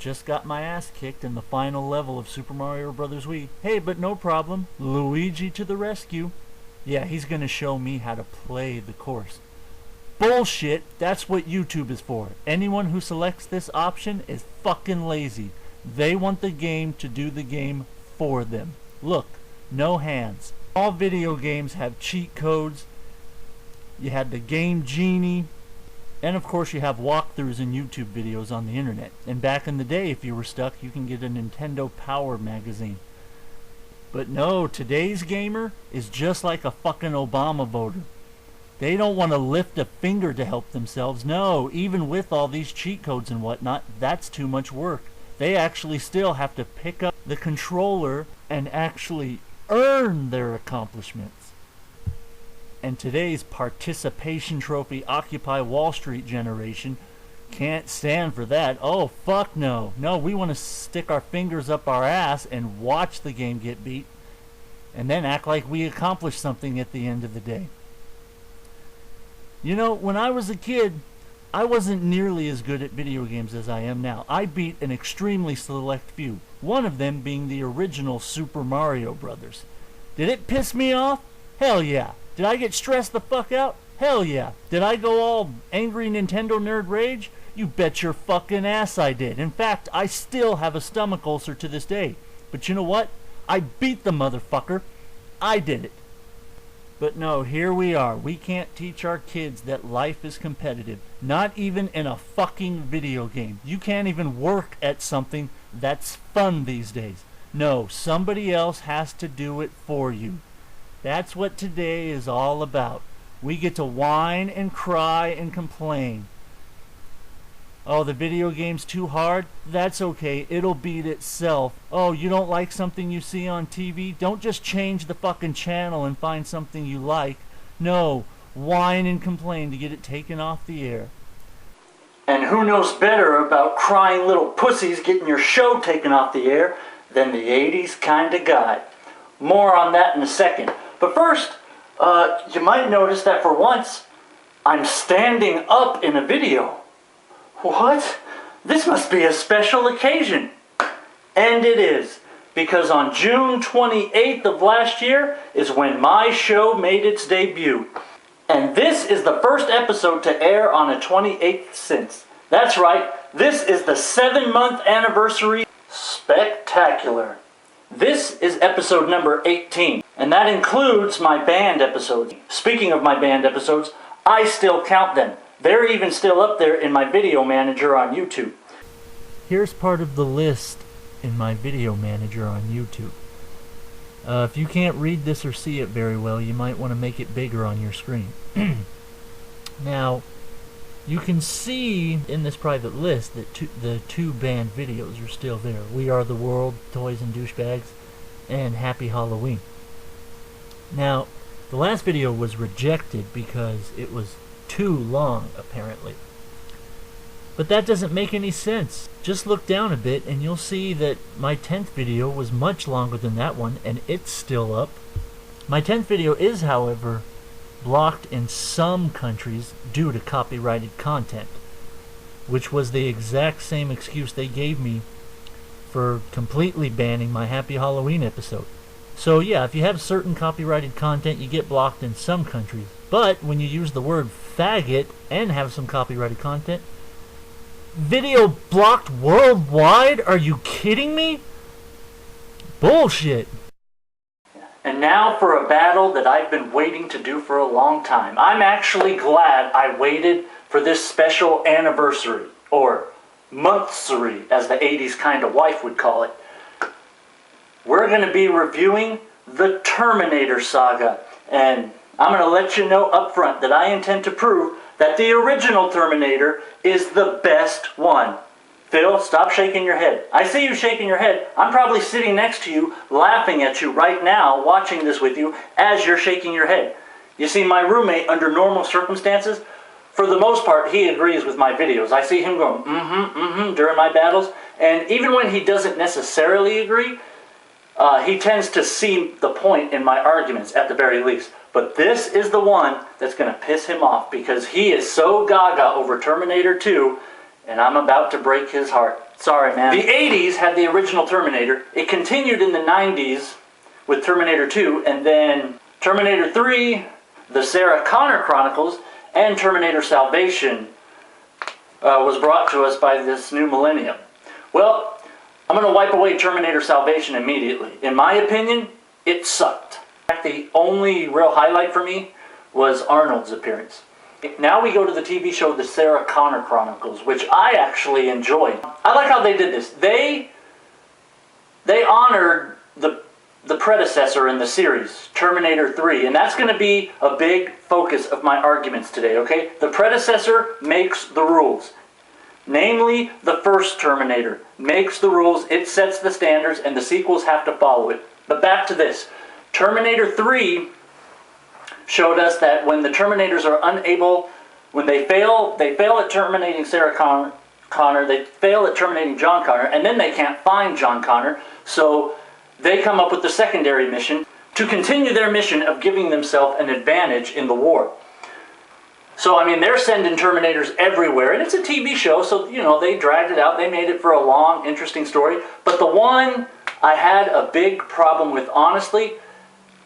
just got my ass kicked in the final level of Super Mario Bros. Wii. Hey, but no problem. Luigi to the rescue. Yeah, he's gonna show me how to play the course. Bullshit, that's what YouTube is for. Anyone who selects this option is fucking lazy. They want the game to do the game for them. Look, no hands. All video games have cheat codes. You had the Game Genie. And of course you have walkthroughs and YouTube videos on the internet. And back in the day, if you were stuck, you can get a Nintendo Power magazine. But no, today's gamer is just like a fucking Obama voter. They don't want to lift a finger to help themselves. No, even with all these cheat codes and whatnot, that's too much work. They actually still have to pick up the controller and actually earn their accomplishments. And today's participation trophy Occupy Wall Street generation can't stand for that. Oh, fuck no. No, we want to stick our fingers up our ass and watch the game get beat and then act like we accomplished something at the end of the day. You know, when I was a kid, I wasn't nearly as good at video games as I am now. I beat an extremely select few, one of them being the original Super Mario Brothers. Did it piss me off? Hell yeah. Did I get stressed the fuck out? Hell yeah. Did I go all angry Nintendo nerd rage? You bet your fucking ass I did. In fact, I still have a stomach ulcer to this day. But you know what? I beat the motherfucker. I did it. But no, here we are. We can't teach our kids that life is competitive. Not even in a fucking video game. You can't even work at something that's fun these days. No, somebody else has to do it for you. That's what today is all about. We get to whine and cry and complain. Oh, the video game's too hard? That's okay. It'll beat itself. Oh, you don't like something you see on TV? Don't just change the fucking channel and find something you like. No, whine and complain to get it taken off the air. And who knows better about crying little pussies getting your show taken off the air than the 80s kind of guy. More on that in a second. But first, you might notice that for once, I'm standing up in a video. What? This must be a special occasion. And it is, because on June 28th of last year is when my show made its debut. And this is the first episode to air on a 28th since. That's right, this is the 7-month anniversary spectacular. This is episode number 18, and that includes my band episodes. Speaking of my band episodes, I still count them. They're even still up there in my video manager on YouTube. Here's part of the list in my video manager on YouTube. If you can't read this or see it very well, you might want to make it bigger on your screen. Now, you can see in this private list that the two band videos are still there. We Are the World, Toys and Douchebags, and Happy Halloween. Now, the last video was rejected because it was too long, apparently. But that doesn't make any sense. Just look down a bit and you'll see that my 10th video was much longer than that one, and it's still up. My 10th video is, however, blocked in some countries due to copyrighted content, which was the exact same excuse they gave me for completely banning my Happy Halloween episode. So yeah, if you have certain copyrighted content, you get blocked in some countries. But when you use the word faggot and have some copyrighted content, video blocked worldwide? Are you kidding me? Bullshit. And now for a battle that I've been waiting to do for a long time. I'm actually glad I waited for this special anniversary, or monthsary, as the 80s kind of wife would call it. We're going to be reviewing the Terminator saga, and I'm going to let you know up front that I intend to prove that the original Terminator is the best one. Phil, stop shaking your head. I see you shaking your head. I'm probably sitting next to you, laughing at you right now, watching this with you, as you're shaking your head. You see, my roommate, under normal circumstances, for the most part, he agrees with my videos. I see him going, during my battles, and even when he doesn't necessarily agree, he tends to see the point in my arguments, at the very least. But this is the one that's going to piss him off, because he is so gaga over Terminator 2, and I'm about to break his heart. Sorry, man. The 80s had the original Terminator. It continued in the 90s with Terminator 2, and then Terminator 3, the Sarah Connor Chronicles, and Terminator Salvation was brought to us by this new millennium. Well, I'm going to wipe away Terminator Salvation immediately. In my opinion, it sucked. In fact, the only real highlight for me was Arnold's appearance. Now we go to the TV show The Sarah Connor Chronicles, which I actually enjoyed. I like how they did this. They honored the predecessor in the series, Terminator 3, and that's going to be a big focus of my arguments today, okay? The predecessor makes the rules. Namely, the first Terminator makes the rules, it sets the standards, and the sequels have to follow it. But back to this. Terminator 3 showed us that when the Terminators are unable, when they fail at terminating Sarah Connor, they fail at terminating John Connor, and then they can't find John Connor, so they come up with the secondary mission to continue their mission of giving themselves an advantage in the war. So, I mean, they're sending Terminators everywhere, and it's a TV show, so, you know, they dragged it out. They made it for a long, interesting story. But the one I had a big problem with, honestly,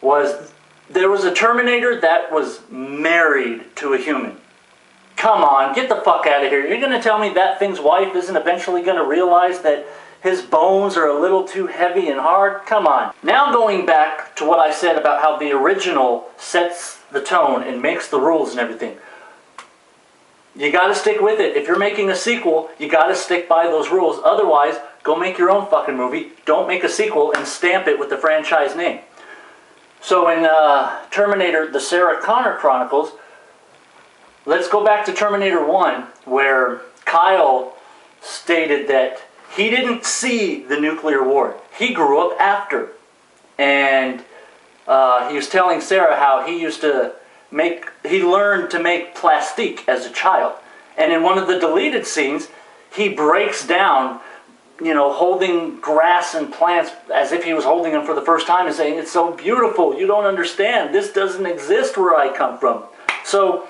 was there was a Terminator that was married to a human. Come on, get the fuck out of here. You're going to tell me that thing's wife isn't eventually going to realize that his bones are a little too heavy and hard? Come on. Now going back to what I said about how the original sets the tone and makes the rules and everything. You got to stick with it. If you're making a sequel, you got to stick by those rules. Otherwise, go make your own fucking movie. Don't make a sequel and stamp it with the franchise name. So in Terminator, the Sarah Connor Chronicles, let's go back to Terminator 1, where Kyle stated that he didn't see the nuclear war. He grew up after. And he was telling Sarah how he learned to make plastique as a child. And in one of the deleted scenes, he breaks down, you know, holding grass and plants as if he was holding them for the first time and saying, "It's so beautiful, you don't understand, this doesn't exist where I come from." So,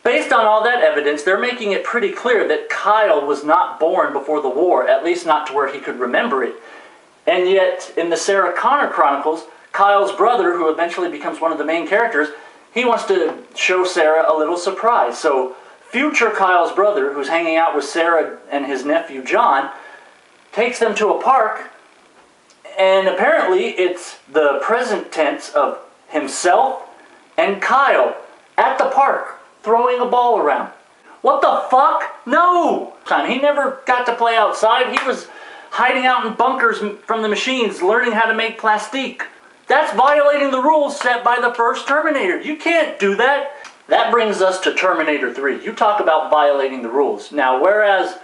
based on all that evidence, they're making it pretty clear that Kyle was not born before the war, at least not to where he could remember it. And yet, in the Sarah Connor Chronicles, Kyle's brother, who eventually becomes one of the main characters, he wants to show Sarah a little surprise. So, future Kyle's brother, who's hanging out with Sarah and his nephew John, takes them to a park, and apparently it's the present tense of himself and Kyle at the park throwing a ball around. What the fuck? No! He never got to play outside. He was hiding out in bunkers from the machines, learning how to make plastique. That's violating the rules set by the first Terminator. You can't do that. That brings us to Terminator 3. You talk about violating the rules. Now, whereas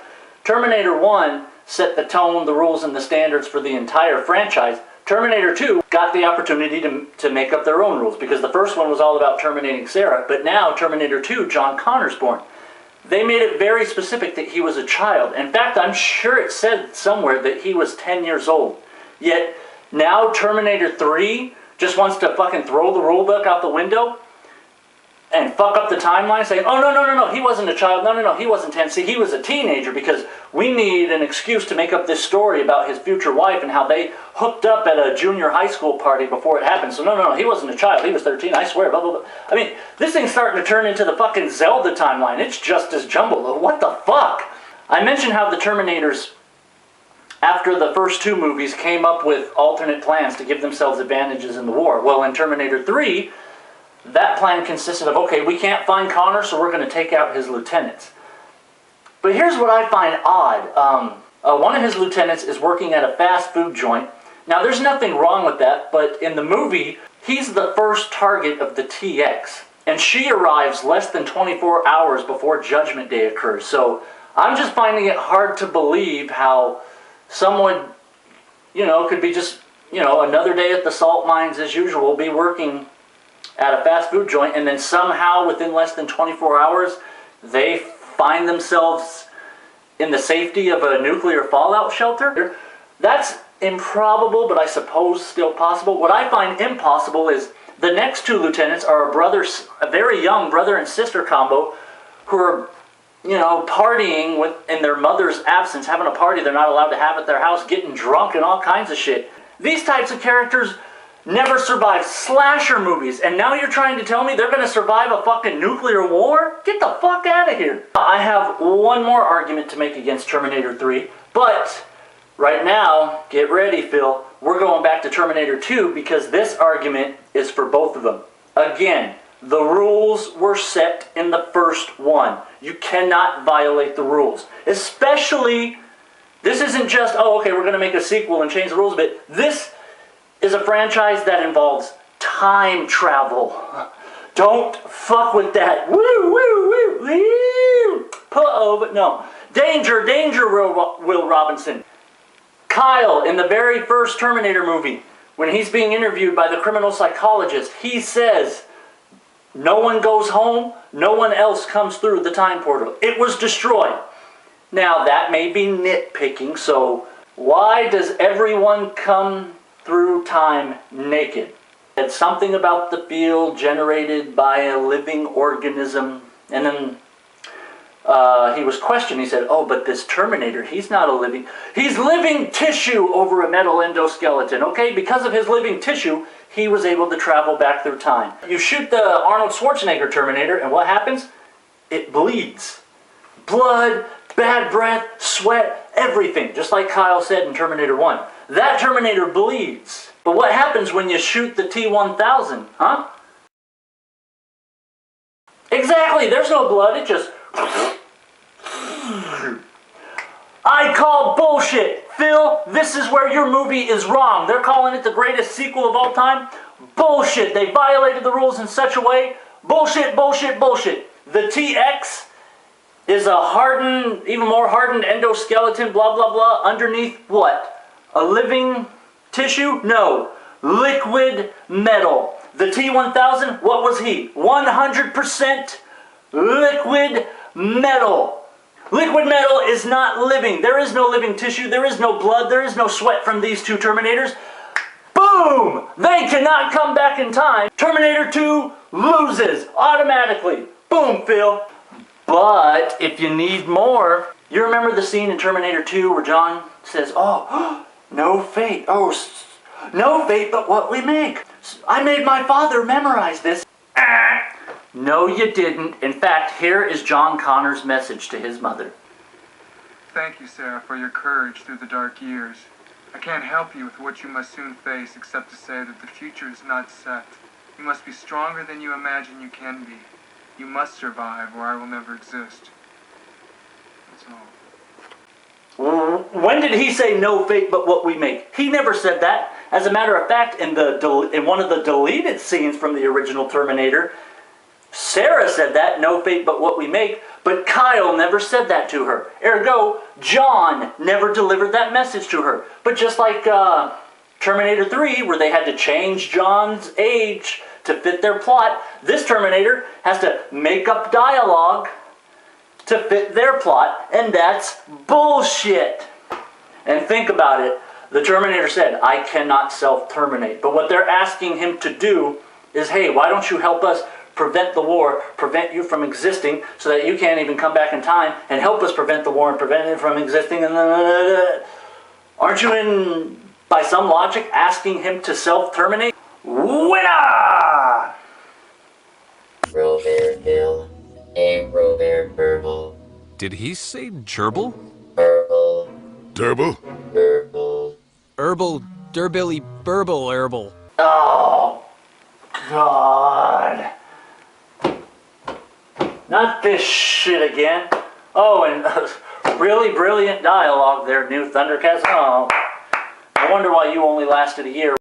Terminator 1 set the tone, the rules, and the standards for the entire franchise, Terminator 2 got the opportunity to make up their own rules, because the first one was all about terminating Sarah, but now Terminator 2, John Connor's born. They made it very specific that he was a child. In fact, I'm sure it said somewhere that he was 10 years old. Yet, now Terminator 3 just wants to fucking throw the rule book out the window and fuck up the timeline, saying, "Oh, no, he wasn't a child, no, he wasn't 10. See, he was a teenager because we need an excuse to make up this story about his future wife and how they hooked up at a junior high school party before it happened. So no, he wasn't a child, he was 13, I swear, blah, blah, blah." I mean, this thing's starting to turn into the fucking Zelda timeline. It's just as jumbled. What the fuck? I mentioned how the Terminators, after the first two movies, came up with alternate plans to give themselves advantages in the war. Well, in Terminator 3, that plan consisted of, okay, we can't find Connor, so we're going to take out his lieutenants. But here's what I find odd. One of his lieutenants is working at a fast food joint. Now, there's nothing wrong with that, but in the movie, he's the first target of the TX. And she arrives less than 24 hours before Judgment Day occurs. So I'm just finding it hard to believe how someone, you know, could be just, you know, another day at the salt mines as usual, be working at a fast food joint, and then somehow within less than 24 hours, they find themselves in the safety of a nuclear fallout shelter. That's improbable, but I suppose still possible. What I find impossible is the next two lieutenants are a very young brother and sister combo who are partying in their mother's absence, having a party they're not allowed to have at their house, getting drunk and all kinds of shit. These types of characters never survive slasher movies, and now you're trying to tell me they're going to survive a fucking nuclear war? Get the fuck out of here. I have one more argument to make against Terminator 3, but right now, get ready, Phil. We're going back to Terminator 2 because this argument is for both of them. Again, the rules were set in the first one. You cannot violate the rules. Especially, this isn't just, oh, okay, we're going to make a sequel and change the rules a bit. This is a franchise that involves time travel. Don't fuck with that. Woo, woo, woo, woo. But no. Danger, danger, Will Robinson. Kyle, in the very first Terminator movie, when he's being interviewed by the criminal psychologist, he says, no one goes home, no one else comes through the time portal. It was destroyed. Now, that may be nitpicking, so why does everyone come through time naked? It's something about the field generated by a living organism, and then he was questioned. He said, oh, but this Terminator, he's living tissue over a metal endoskeleton, okay? Because of his living tissue, he was able to travel back through time. You shoot the Arnold Schwarzenegger Terminator, and what happens? It bleeds. Blood, bad breath, sweat, everything. Just like Kyle said in Terminator 1. That Terminator bleeds. But what happens when you shoot the T-1000, huh? Exactly, there's no blood, it just... I call bullshit. Phil, this is where your movie is wrong. They're calling it the greatest sequel of all time. Bullshit. They violated the rules in such a way. Bullshit, bullshit, bullshit. The TX is a hardened, even more hardened endoskeleton, blah, blah, blah. Underneath what? A living tissue? No. Liquid metal. The T-1000, what was he? 100% liquid metal. Liquid metal is not living. There is no living tissue. There is no blood. There is no sweat from these two Terminators. Boom! They cannot come back in time. Terminator 2 loses automatically. Boom, Phil. But if you need more, you remember the scene in Terminator 2 where John says, oh, no fate. Oh, no fate but what we make. I made my father memorize this. No, you didn't. In fact, here is John Connor's message to his mother. Thank you, Sarah, for your courage through the dark years. I can't help you with what you must soon face, except to say that the future is not set. You must be stronger than you imagine you can be. You must survive, or I will never exist. That's all. When did he say no fate but what we make? He never said that. As a matter of fact, in one of the deleted scenes from the original Terminator, Sarah said that, no fate but what we make, but Kyle never said that to her. Ergo, John never delivered that message to her. But just like Terminator 3, where they had to change John's age to fit their plot, this Terminator has to make up dialogue to fit their plot, and that's bullshit. And think about it. The Terminator said, I cannot self-terminate. But what they're asking him to do is, hey, why don't you help us prevent the war, prevent you from existing so that you can't even come back in time and help us prevent the war and prevent it from existing. And aren't you, by some logic, asking him to self-terminate? Winner! Robert Bill, a Robert Burble. Did he say gerbil? Burble. Durble? Burble. Herbal, durbilly, burble, herbal. Oh, God. Not this shit again. Oh, and really brilliant dialogue there, new Thundercats. Oh, I wonder why you only lasted a year.